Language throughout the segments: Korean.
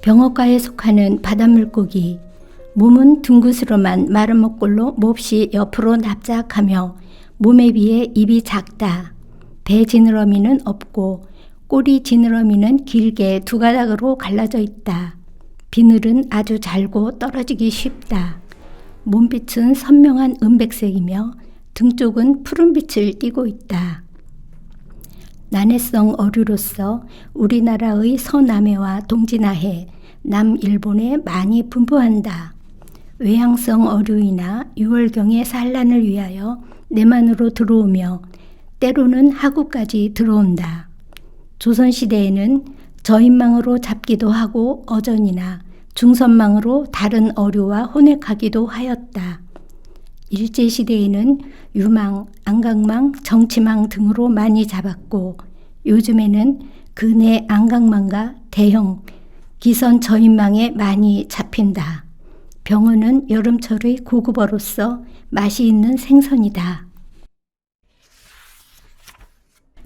병어과에 속하는 바닷물고기. 몸은 둥그스름한 마른 목골로 몹시 옆으로 납작하며 몸에 비해 입이 작다. 배 지느러미는 없고 꼬리 지느러미는 길게 두 가닥으로 갈라져 있다. 비늘은 아주 잘고 떨어지기 쉽다. 몸빛은 선명한 은백색이며 등 쪽은 푸른빛을 띠고 있다. 난해성 어류로서 우리나라의 서남해와 동진아해, 남일본에 많이 분포한다. 외향성 어류이나 6월경의 산란을 위하여 내만으로 들어오며 때로는 하구까지 들어온다. 조선시대에는 저인망으로 잡기도 하고 어전이나 중선망으로 다른 어류와 혼획하기도 하였다. 일제시대에는 유망, 안강망, 정치망 등으로 많이 잡았고 요즘에는 근해 안강망과 대형, 기선 저인망에 많이 잡힌다. 병어는 여름철의 고급어로서 맛이 있는 생선이다.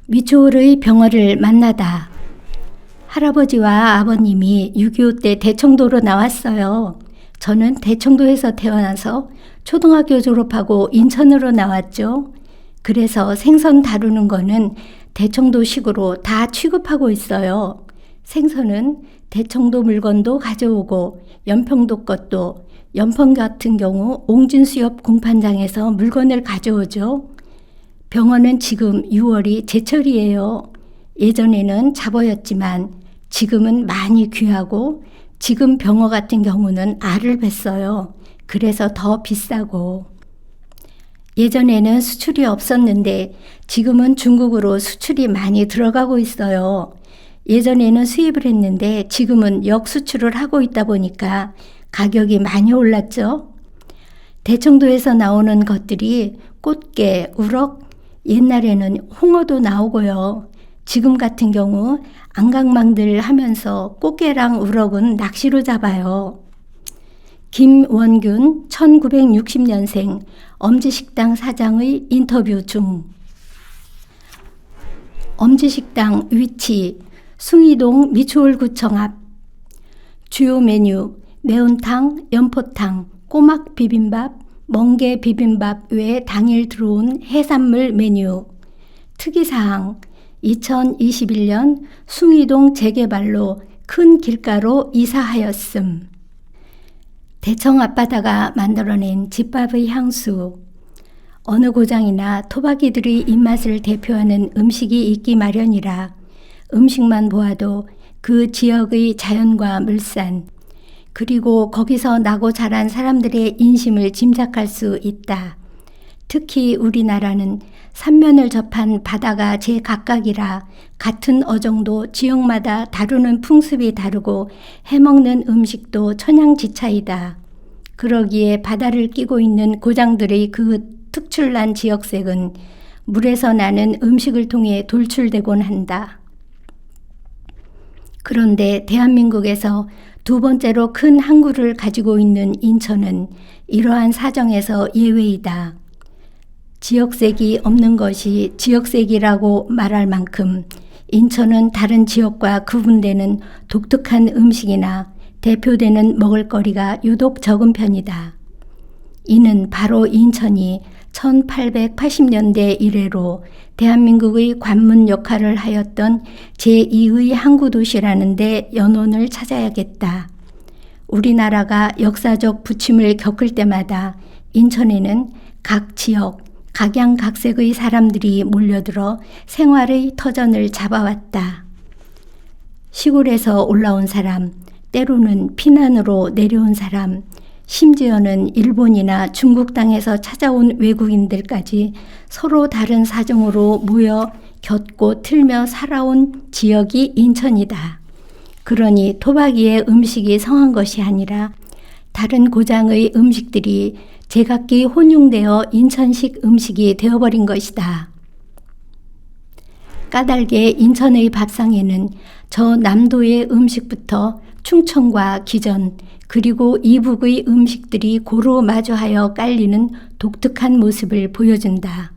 미추홀의 병어를 만나다. 할아버지와 아버님이 6.25 때 대청도로 나왔어요. 저는 대청도에서 태어나서 초등학교 졸업하고 인천으로 나왔죠. 그래서 생선 다루는 거는 대청도식으로 다 취급하고 있어요. 생선은 대청도 물건도 가져오고 연평도 것도, 연평 같은 경우 옹진수협 공판장에서 물건을 가져오죠. 병어는 지금 6월이 제철이에요. 예전에는 잡어였지만 지금은 많이 귀하고 지금 병어 같은 경우는 알을 뱄어요. 그래서 더 비싸고. 예전에는 수출이 없었는데 지금은 중국으로 수출이 많이 들어가고 있어요. 예전에는 수입을 했는데 지금은 역수출을 하고 있다 보니까 가격이 많이 올랐죠. 대청도에서 나오는 것들이 꽃게, 우럭, 옛날에는 홍어도 나오고요. 지금 같은 경우 안강망들 하면서 꽃게랑 우럭은 낚시로 잡아요. 김원균 1960년생 엄지식당 사장의 인터뷰 중. 엄지식당 위치 숭이동 미추홀구청 앞. 주요 메뉴 매운탕, 연포탕, 꼬막 비빔밥, 멍게 비빔밥 외에 당일 들어온 해산물 메뉴. 특이사항 2021년 숭이동 재개발로 큰 길가로 이사하였음. 대청 앞바다가 만들어낸 집밥의 향수. 어느 고장이나 토박이들의 입맛을 대표하는 음식이 있기 마련이라 음식만 보아도 그 지역의 자연과 물산, 그리고 거기서 나고 자란 사람들의 인심을 짐작할 수 있다. 특히 우리나라는 삼면을 접한 바다가 제각각이라 같은 어종도 지역마다 다루는 풍습이 다르고 해먹는 음식도 천양지차이다. 그러기에 바다를 끼고 있는 고장들의 그 특출난 지역색은 물에서 나는 음식을 통해 돌출되곤 한다. 그런데 대한민국에서 두 번째로 큰 항구를 가지고 있는 인천은 이러한 사정에서 예외이다. 지역색이 없는 것이 지역색이라고 말할 만큼 인천은 다른 지역과 구분되는 독특한 음식이나 대표되는 먹을거리가 유독 적은 편이다. 이는 바로 인천이 1880년대 이래로 대한민국의 관문 역할을 하였던 제2의 항구도시라는 데 연원을 찾아야겠다. 우리나라가 역사적 부침을 겪을 때마다 인천에는 각 지역, 각양각색의 사람들이 몰려들어 생활의 터전을 잡아왔다. 시골에서 올라온 사람, 때로는 피난으로 내려온 사람, 심지어는 일본이나 중국 땅에서 찾아온 외국인들까지 서로 다른 사정으로 모여 곁고 틀며 살아온 지역이 인천이다. 그러니 토박이의 음식이 성한 것이 아니라 다른 고장의 음식들이 제각기 혼용되어 인천식 음식이 되어버린 것이다. 까닭에 인천의 밥상에는 저 남도의 음식부터 충청과 기전 그리고 이북의 음식들이 고루 마주하여 깔리는 독특한 모습을 보여준다.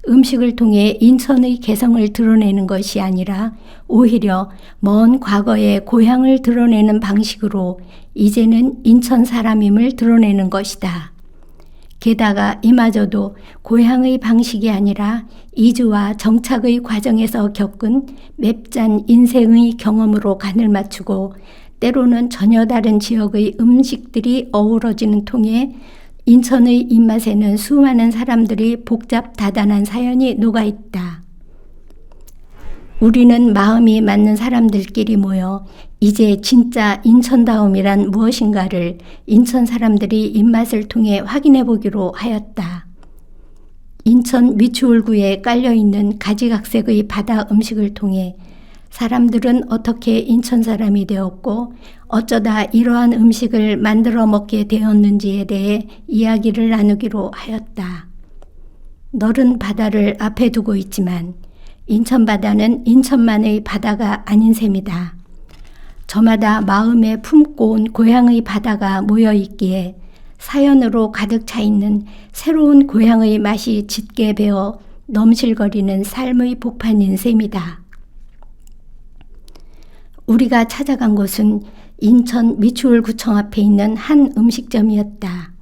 음식을 통해 인천의 개성을 드러내는 것이 아니라 오히려 먼 과거의 고향을 드러내는 방식으로 이제는 인천 사람임을 드러내는 것이다. 게다가 이마저도 고향의 방식이 아니라 이주와 정착의 과정에서 겪은 맵짠 인생의 경험으로 간을 맞추고 때로는 전혀 다른 지역의 음식들이 어우러지는 통에 인천의 입맛에는 수많은 사람들이 복잡 다단한 사연이 녹아있다. 우리는 마음이 맞는 사람들끼리 모여 이제 진짜 인천다움이란 무엇인가를 인천 사람들이 입맛을 통해 확인해 보기로 하였다. 인천 미추홀구에 깔려있는 가지각색의 바다 음식을 통해 사람들은 어떻게 인천 사람이 되었고 어쩌다 이러한 음식을 만들어 먹게 되었는지에 대해 이야기를 나누기로 하였다. 넓은 바다를 앞에 두고 있지만 인천 바다는 인천만의 바다가 아닌 셈이다. 저마다 마음에 품고 온 고향의 바다가 모여 있기에 사연으로 가득 차 있는 새로운 고향의 맛이 짙게 배어 넘실거리는 삶의 복판인 셈이다. 우리가 찾아간 곳은 인천 미추홀구청 앞에 있는 한 음식점이었다.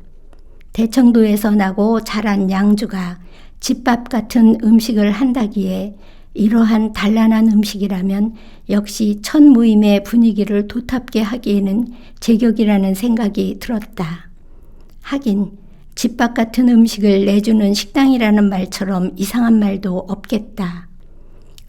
대청도에서 나고 자란 양주가 집밥 같은 음식을 한다기에 이러한 단란한 음식이라면 역시 첫 모임의 분위기를 도탑게 하기에는 제격이라는 생각이 들었다. 하긴 집밥 같은 음식을 내주는 식당이라는 말처럼 이상한 말도 없겠다.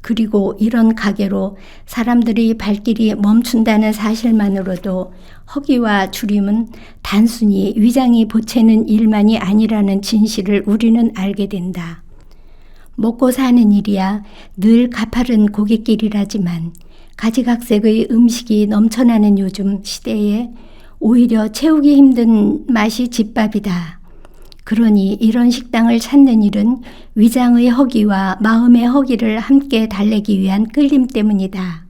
그리고 이런 가게로 사람들이 발길이 멈춘다는 사실만으로도 허기와 주림은 단순히 위장이 보채는 일만이 아니라는 진실을 우리는 알게 된다. 먹고 사는 일이야 늘 가파른 고깃길이라지만 가지각색의 음식이 넘쳐나는 요즘 시대에 오히려 채우기 힘든 맛이 집밥이다. 그러니 이런 식당을 찾는 일은 위장의 허기와 마음의 허기를 함께 달래기 위한 끌림 때문이다.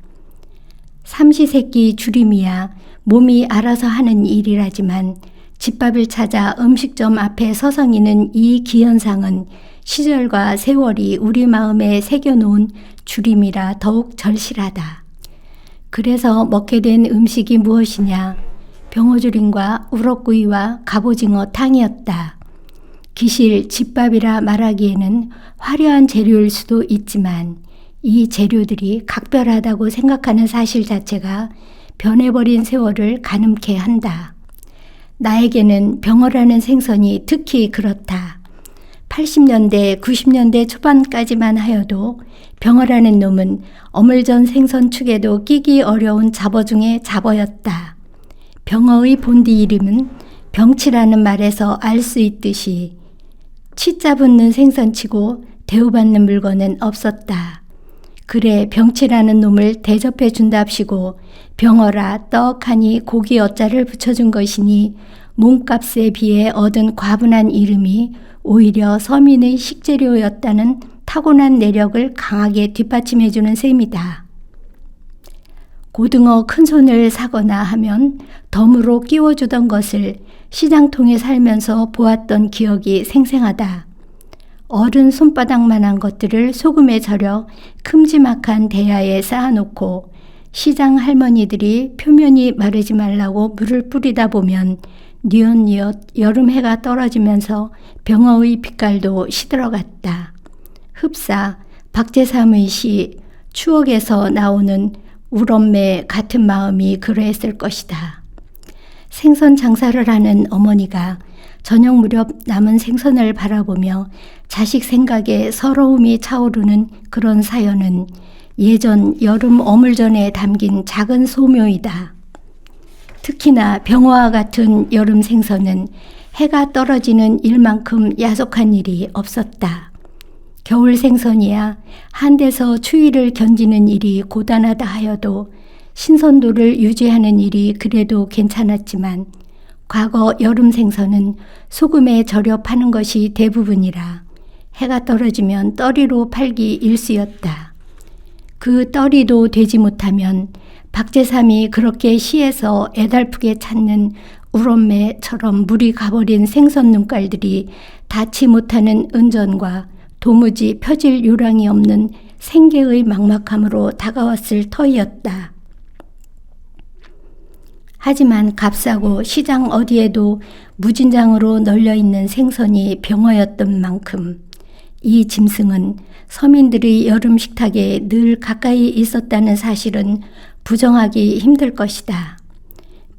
삼시세끼 주림이야 몸이 알아서 하는 일이라지만 집밥을 찾아 음식점 앞에 서성이는 이 기현상은 시절과 세월이 우리 마음에 새겨놓은 주림이라 더욱 절실하다. 그래서 먹게 된 음식이 무엇이냐? 병어조림과 우럭구이와 갑오징어 탕이었다. 기실 집밥이라 말하기에는 화려한 재료일 수도 있지만 이 재료들이 각별하다고 생각하는 사실 자체가 변해버린 세월을 가늠케 한다. 나에게는 병어라는 생선이 특히 그렇다. 80년대, 90년대 초반까지만 하여도 병어라는 놈은 어물전 생선 축에도 끼기 어려운 잡어 중에 잡어였다. 병어의 본디 이름은 병치라는 말에서 알 수 있듯이 치자 붙는 생선치고 대우받는 물건은 없었다. 그래 병치라는 놈을 대접해 준답시고 병어라 떡하니 고기 어자를 붙여준 것이니 몸값에 비해 얻은 과분한 이름이 오히려 서민의 식재료였다는 타고난 내력을 강하게 뒷받침해주는 셈이다. 고등어 큰손을 사거나 하면 덤으로 끼워주던 것을 시장통에 살면서 보았던 기억이 생생하다. 어른 손바닥만한 것들을 소금에 절여 큼지막한 대야에 쌓아놓고 시장 할머니들이 표면이 마르지 말라고 물을 뿌리다 보면 뉘엿뉘엿 여름 해가 떨어지면서 병어의 빛깔도 시들어갔다. 흡사 박재삼의 시 추억에서 나오는 울엄매 같은 마음이 그러했을 것이다. 생선 장사를 하는 어머니가 저녁 무렵 남은 생선을 바라보며 자식 생각에 서러움이 차오르는 그런 사연은 예전 여름 어물전에 담긴 작은 소묘이다. 특히나 병어와 같은 여름 생선은 해가 떨어지는 일만큼 야속한 일이 없었다. 겨울 생선이야 한 데서 추위를 견디는 일이 고단하다 하여도 신선도를 유지하는 일이 그래도 괜찮았지만 과거 여름 생선은 소금에 절여 파는 것이 대부분이라 해가 떨어지면 떠리로 팔기 일쑤였다. 그 떠리도 되지 못하면 박재삼이 그렇게 시에서 애달프게 찾는 울엄매처럼 물이 가버린 생선 눈깔들이 닿지 못하는 은전과 도무지 펴질 요량이 없는 생계의 막막함으로 다가왔을 터이었다. 하지만 값싸고 시장 어디에도 무진장으로 널려있는 생선이 병어였던 만큼 이 짐승은 서민들의 여름 식탁에 늘 가까이 있었다는 사실은 부정하기 힘들 것이다.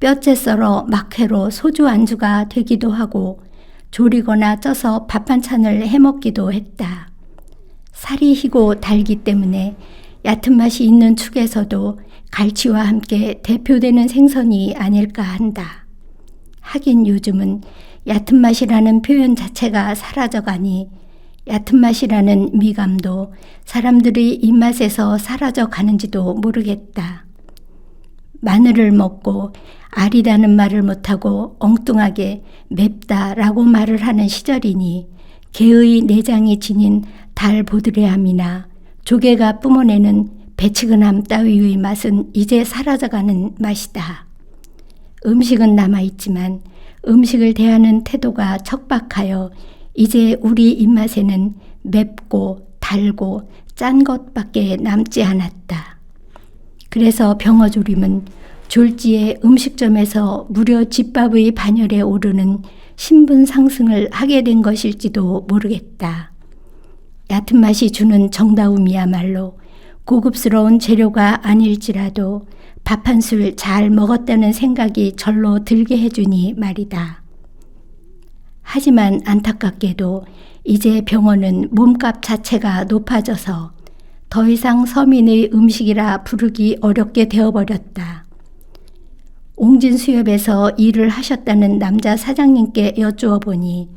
뼈째 썰어 막회로 소주 안주가 되기도 하고 조리거나 쪄서 밥 반찬을 해먹기도 했다. 살이 희고 달기 때문에 얕은 맛이 있는 축에서도 갈치와 함께 대표되는 생선이 아닐까 한다. 하긴 요즘은 얕은 맛이라는 표현 자체가 사라져가니 얕은 맛이라는 미감도 사람들의 입맛에서 사라져 가는지도 모르겠다. 마늘을 먹고 아리다는 말을 못하고 엉뚱하게 맵다라고 말을 하는 시절이니 개의 내장이 지닌 달보드레함이나 조개가 뿜어내는 배치근함 따위의 맛은 이제 사라져가는 맛이다. 음식은 남아있지만 음식을 대하는 태도가 척박하여 이제 우리 입맛에는 맵고 달고 짠 것밖에 남지 않았다. 그래서 병어조림은 졸지에 음식점에서 무려 집밥의 반열에 오르는 신분 상승을 하게 된 것일지도 모르겠다. 얕은 맛이 주는 정다움이야말로 고급스러운 재료가 아닐지라도 밥 한 술 잘 먹었다는 생각이 절로 들게 해주니 말이다. 하지만 안타깝게도 이제 병어는 몸값 자체가 높아져서 더 이상 서민의 음식이라 부르기 어렵게 되어버렸다. 옹진수협에서 일을 하셨다는 남자 사장님께 여쭈어 보니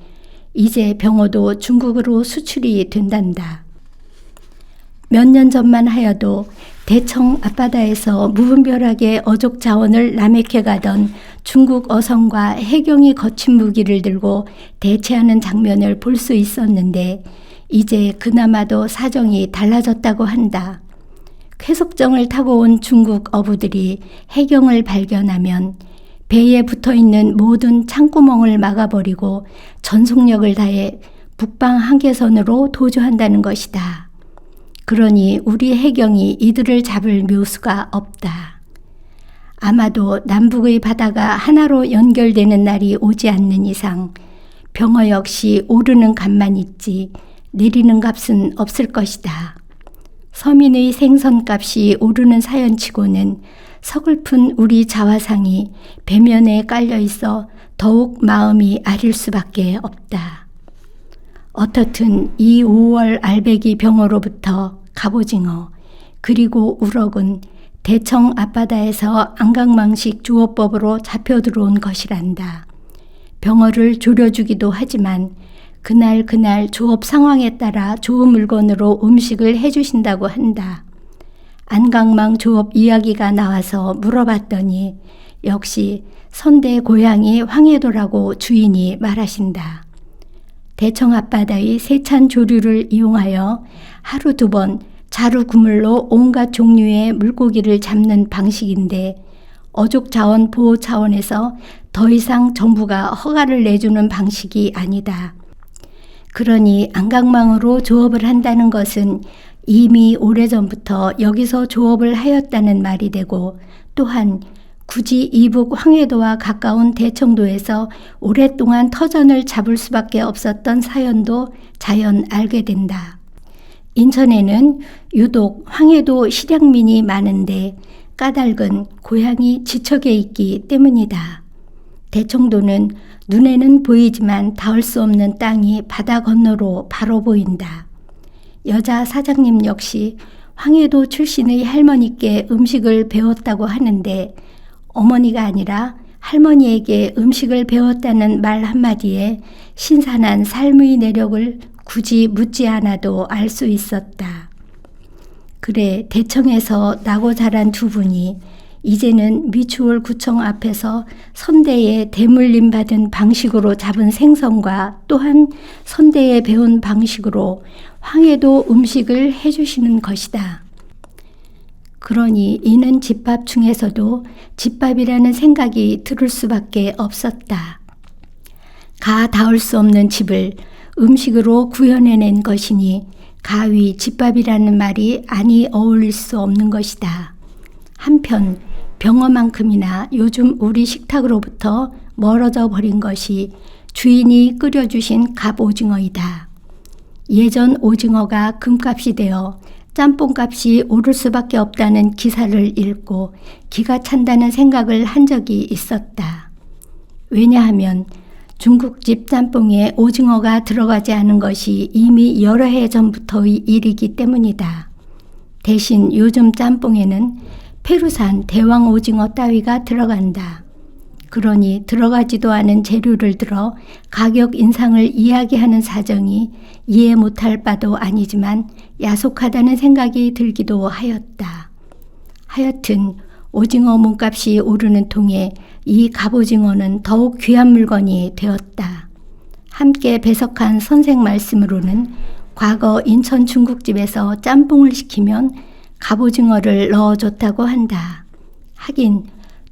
이제 병어도 중국으로 수출이 된단다. 몇 년 전만 하여도 대청 앞바다에서 무분별하게 어족 자원을 남획해 가던 중국 어선과 해경이 거친 무기를 들고 대치하는 장면을 볼 수 있었는데 이제 그나마도 사정이 달라졌다고 한다. 쾌속정을 타고 온 중국 어부들이 해경을 발견하면 배에 붙어있는 모든 창구멍을 막아버리고 전속력을 다해 북방 한계선으로 도주한다는 것이다. 그러니 우리 해경이 이들을 잡을 묘수가 없다. 아마도 남북의 바다가 하나로 연결되는 날이 오지 않는 이상 병어 역시 오르는 값만 있지 내리는 값은 없을 것이다. 서민의 생선값이 오르는 사연치고는 서글픈 우리 자화상이 배면에 깔려 있어 더욱 마음이 아릴 수밖에 없다. 어떻든 이 5월 알배기 병어로부터 갑오징어 그리고 우럭은 대청 앞바다에서 안강망식 조업법으로 잡혀 들어온 것이란다. 병어를 졸여주기도 하지만 그날 조업 상황에 따라 좋은 물건으로 음식을 해주신다고 한다. 안강망 조업 이야기가 나와서 물어봤더니 역시 선대 고향이 황해도라고 주인이 말하신다. 대청 앞바다의 세찬 조류를 이용하여 하루 2번 자루 그물로 온갖 종류의 물고기를 잡는 방식인데 어족 자원 보호 차원에서 더 이상 정부가 허가를 내주는 방식이 아니다. 그러니 안강망으로 조업을 한다는 것은 이미 오래전부터 여기서 조업을 하였다는 말이 되고 또한 굳이 이북 황해도와 가까운 대청도에서 오랫동안 터전을 잡을 수밖에 없었던 사연도 자연 알게 된다. 인천에는 유독 황해도 실향민이 많은데 까닭은 고향이 지척에 있기 때문이다. 대청도는 눈에는 보이지만 닿을 수 없는 땅이 바다 건너로 바로 보인다. 여자 사장님 역시 황해도 출신의 할머니께 음식을 배웠다고 하는데 어머니가 아니라 할머니에게 음식을 배웠다는 말 한마디에 신선한 삶의 내력을 굳이 묻지 않아도 알 수 있었다. 그래 대청에서 나고 자란 두 분이 이제는 미추홀 구청 앞에서 선대에 대물림 받은 방식으로 잡은 생선과 또한 선대에 배운 방식으로 황해도 음식을 해주시는 것이다. 그러니 이는 집밥 중에서도 집밥이라는 생각이 들을 수밖에 없었다. 가 닿을 수 없는 집을 음식으로 구현해낸 것이니 가위, 집밥이라는 말이 아니 어울릴 수 없는 것이다. 한편 병어만큼이나 요즘 우리 식탁으로부터 멀어져 버린 것이 주인이 끓여주신 갑오징어이다. 예전 오징어가 금값이 되어 짬뽕값이 오를 수밖에 없다는 기사를 읽고 기가 찬다는 생각을 한 적이 있었다. 왜냐하면 중국집 짬뽕에 오징어가 들어가지 않은 것이 이미 여러 해 전부터의 일이기 때문이다. 대신 요즘 짬뽕에는 페루산 대왕 오징어 따위가 들어간다. 그러니 들어가지도 않은 재료를 들어 가격 인상을 이야기하는 사정이 이해 못할 바도 아니지만 야속하다는 생각이 들기도 하였다. 하여튼 오징어 몸값이 오르는 통에 이 갑오징어는 더욱 귀한 물건이 되었다. 함께 배석한 선생 말씀으로는 과거 인천 중국집에서 짬뽕을 시키면 갑오징어를 넣어줬다고 한다. 하긴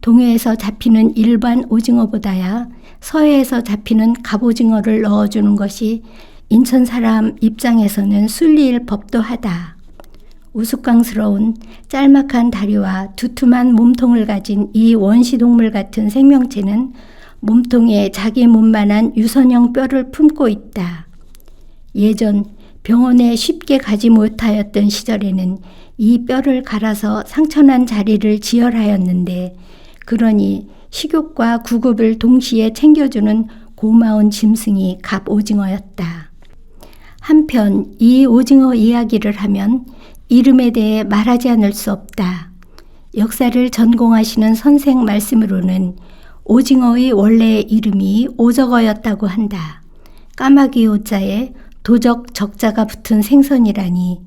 동해에서 잡히는 일반 오징어보다야 서해에서 잡히는 갑오징어를 넣어주는 것이 인천 사람 입장에서는 순리일 법도 하다. 우스꽝스러운 짤막한 다리와 두툼한 몸통을 가진 이 원시동물 같은 생명체는 몸통에 자기 몸만한 유선형 뼈를 품고 있다. 예전 병원에 쉽게 가지 못하였던 시절에는 이 뼈를 갈아서 상처난 자리를 지혈하였는데 그러니 식욕과 구급을 동시에 챙겨주는 고마운 짐승이 갑오징어였다. 한편 이 오징어 이야기를 하면 이름에 대해 말하지 않을 수 없다. 역사를 전공하시는 선생 말씀으로는 오징어의 원래 이름이 오저거였다고 한다. 까마귀 오자에 도적 적자가 붙은 생선이라니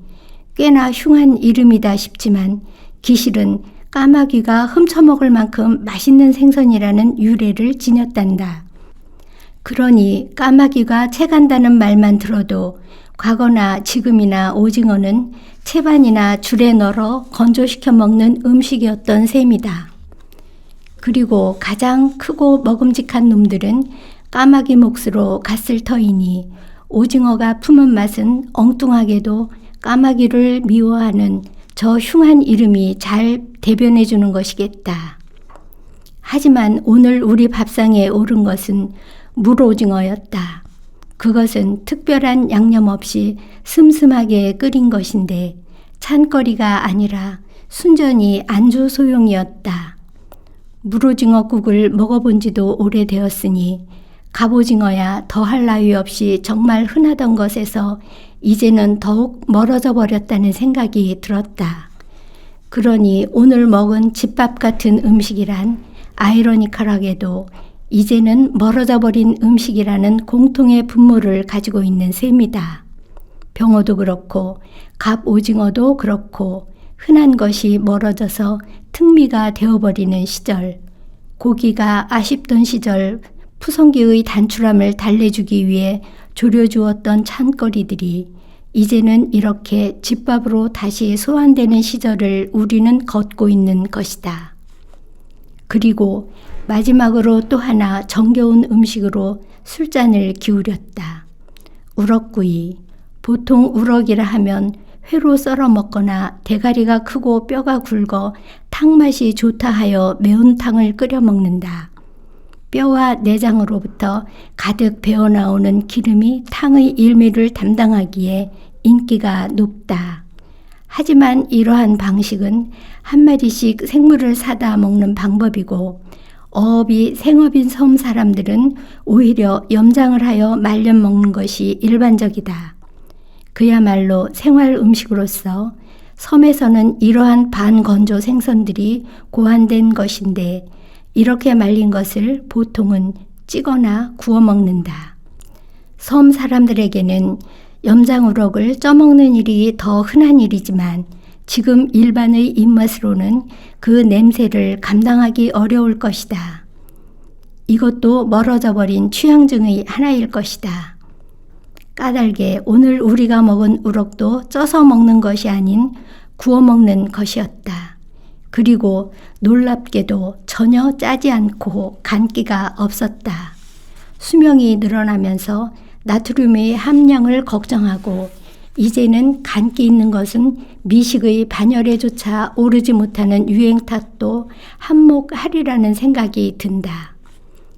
꽤나 흉한 이름이다 싶지만 기실은 까마귀가 훔쳐먹을 만큼 맛있는 생선이라는 유래를 지녔단다. 그러니 까마귀가 채간다는 말만 들어도 과거나 지금이나 오징어는 채반이나 줄에 널어 건조시켜 먹는 음식이었던 셈이다. 그리고 가장 크고 먹음직한 놈들은 까마귀 몫으로 갔을 터이니 오징어가 품은 맛은 엉뚱하게도 까마귀를 미워하는 저 흉한 이름이 잘 대변해 주는 것이겠다. 하지만 오늘 우리 밥상에 오른 것은 물오징어였다. 그것은 특별한 양념 없이 슴슴하게 끓인 것인데 찬거리가 아니라 순전히 안주 소용이었다. 물오징어국을 먹어본 지도 오래되었으니 갑오징어야 더할 나위 없이 정말 흔하던 것에서 이제는 더욱 멀어져 버렸다는 생각이 들었다. 그러니 오늘 먹은 집밥 같은 음식이란 아이러니컬하게도 이제는 멀어져 버린 음식이라는 공통의 분모를 가지고 있는 셈이다. 병어도 그렇고 갑오징어도 그렇고 흔한 것이 멀어져서 특미가 되어버리는 시절, 고기가 아쉽던 시절 푸성기의 단출함을 달래주기 위해 졸여주었던 찬거리들이 이제는 이렇게 집밥으로 다시 소환되는 시절을 우리는 걷고 있는 것이다. 그리고 마지막으로 또 하나 정겨운 음식으로 술잔을 기울였다. 우럭구이. 보통 우럭이라 하면 회로 썰어 먹거나 대가리가 크고 뼈가 굵어 탕맛이 좋다 하여 매운탕을 끓여 먹는다. 뼈와 내장으로부터 가득 배어나오는 기름이 탕의 일미를 담당하기에 인기가 높다. 하지만 이러한 방식은 한 마리씩 생물을 사다 먹는 방법이고 어업이 생업인 섬 사람들은 오히려 염장을 하여 말려 먹는 것이 일반적이다. 그야말로 생활 음식으로서 섬에서는 이러한 반건조 생선들이 고안된 것인데 이렇게 말린 것을 보통은 찌거나 구워 먹는다. 섬 사람들에게는 염장우럭을 쪄먹는 일이 더 흔한 일이지만 지금 일반의 입맛으로는 그 냄새를 감당하기 어려울 것이다. 이것도 멀어져 버린 취향증의 하나일 것이다. 까닭에 오늘 우리가 먹은 우럭도 쪄서 먹는 것이 아닌 구워 먹는 것이었다. 그리고 놀랍게도 전혀 짜지 않고 간기가 없었다. 수명이 늘어나면서 나트륨의 함량을 걱정하고 이제는 간기 있는 것은 미식의 반열에조차 오르지 못하는 유행 탓도 한몫하리라는 생각이 든다.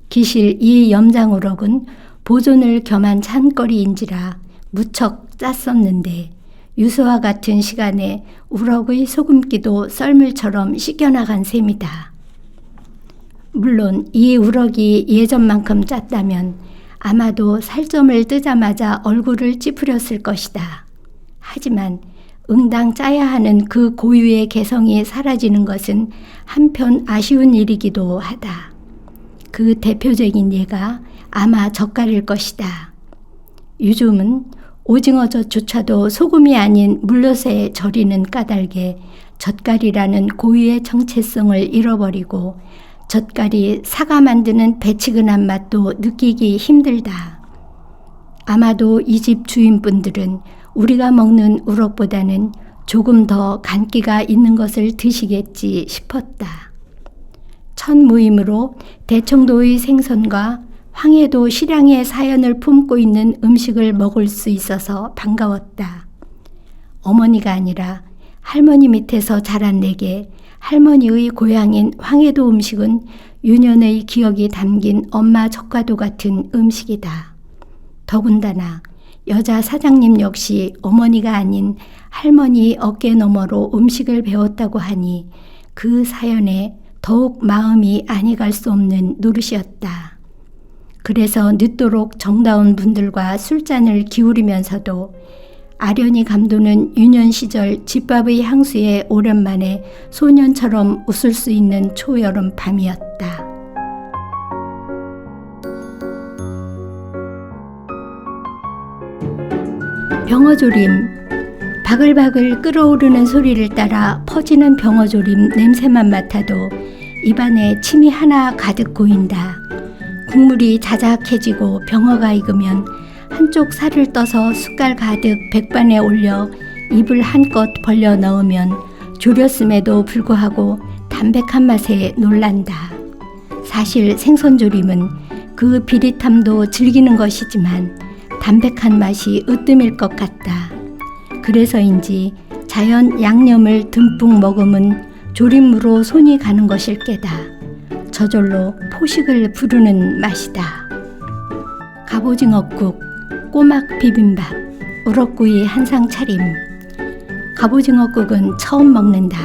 기실 이 염장우럭은 보존을 겸한 찬거리인지라 무척 짰었는데 유서와 같은 시간에 우럭의 소금기도 썰물처럼 씻겨나간 셈이다. 물론 이 우럭이 예전만큼 짰다면 아마도 살점을 뜨자마자 얼굴을 찌푸렸을 것이다. 하지만 응당 짜야 하는 그 고유의 개성이 사라지는 것은 한편 아쉬운 일이기도 하다. 그 대표적인 예가 아마 젓갈일 것이다. 요즘은 오징어젓조차도 소금이 아닌 물엿에 절이는 까닭에 젓갈이라는 고유의 정체성을 잃어버리고 젓갈이 사가 만드는 배치근한 맛도 느끼기 힘들다. 아마도 이 집 주인분들은 우리가 먹는 우럭보다는 조금 더 간기가 있는 것을 드시겠지 싶었다. 첫 모임으로 대청도의 생선과 황해도 실향의 사연을 품고 있는 음식을 먹을 수 있어서 반가웠다. 어머니가 아니라 할머니 밑에서 자란 내게 할머니의 고향인 황해도 음식은 유년의 기억이 담긴 엄마 젓과도 같은 음식이다. 더군다나 여자 사장님 역시 어머니가 아닌 할머니 어깨 너머로 음식을 배웠다고 하니 그 사연에 더욱 마음이 안이 갈 수 없는 노릇이었다. 그래서 늦도록 정다운 분들과 술잔을 기울이면서도 아련히 감도는 유년 시절 집밥의 향수에 오랜만에 소년처럼 웃을 수 있는 초여름 밤이었다. 병어조림. 바글바글 끓어오르는 소리를 따라 퍼지는 병어조림 냄새만 맡아도 입안에 침이 하나 가득 고인다. 국물이 자작해지고 병어가 익으면 한쪽 살을 떠서 숟갈 가득 백반에 올려 입을 한껏 벌려 넣으면 졸였음에도 불구하고 담백한 맛에 놀란다. 사실 생선조림은 그 비릿함도 즐기는 것이지만 담백한 맛이 으뜸일 것 같다. 그래서인지 자연 양념을 듬뿍 머금은 조림으로 손이 가는 것일 게다. 저절로 포식을 부르는 맛이다. 갑오징어국, 꼬막 비빔밥, 우럭구이 한상 차림. 갑오징어국은 처음 먹는다.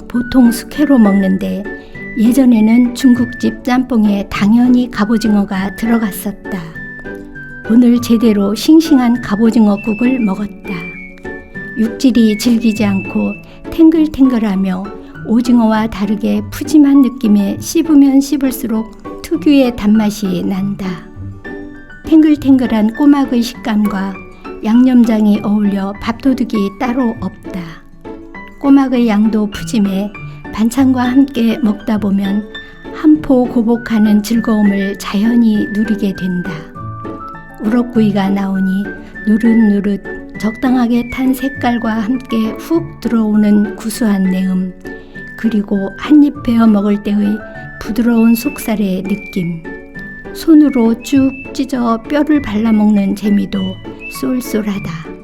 보통 숙회로 먹는데 예전에는 중국집 짬뽕에 당연히 갑오징어가 들어갔었다. 오늘 제대로 싱싱한 갑오징어국을 먹었다. 육질이 질기지 않고 탱글탱글하며 오징어와 다르게 푸짐한 느낌에 씹으면 씹을수록 특유의 단맛이 난다. 탱글탱글한 꼬막의 식감과 양념장이 어울려 밥도둑이 따로 없다. 꼬막의 양도 푸짐해 반찬과 함께 먹다 보면 한포 고복하는 즐거움을 자연히 누리게 된다. 우럭구이가 나오니 누릇누릇 적당하게 탄 색깔과 함께 훅 들어오는 구수한 내음, 그리고 한입 베어 먹을 때의 부드러운 속살의 느낌, 손으로 쭉 찢어 뼈를 발라먹는 재미도 쏠쏠하다.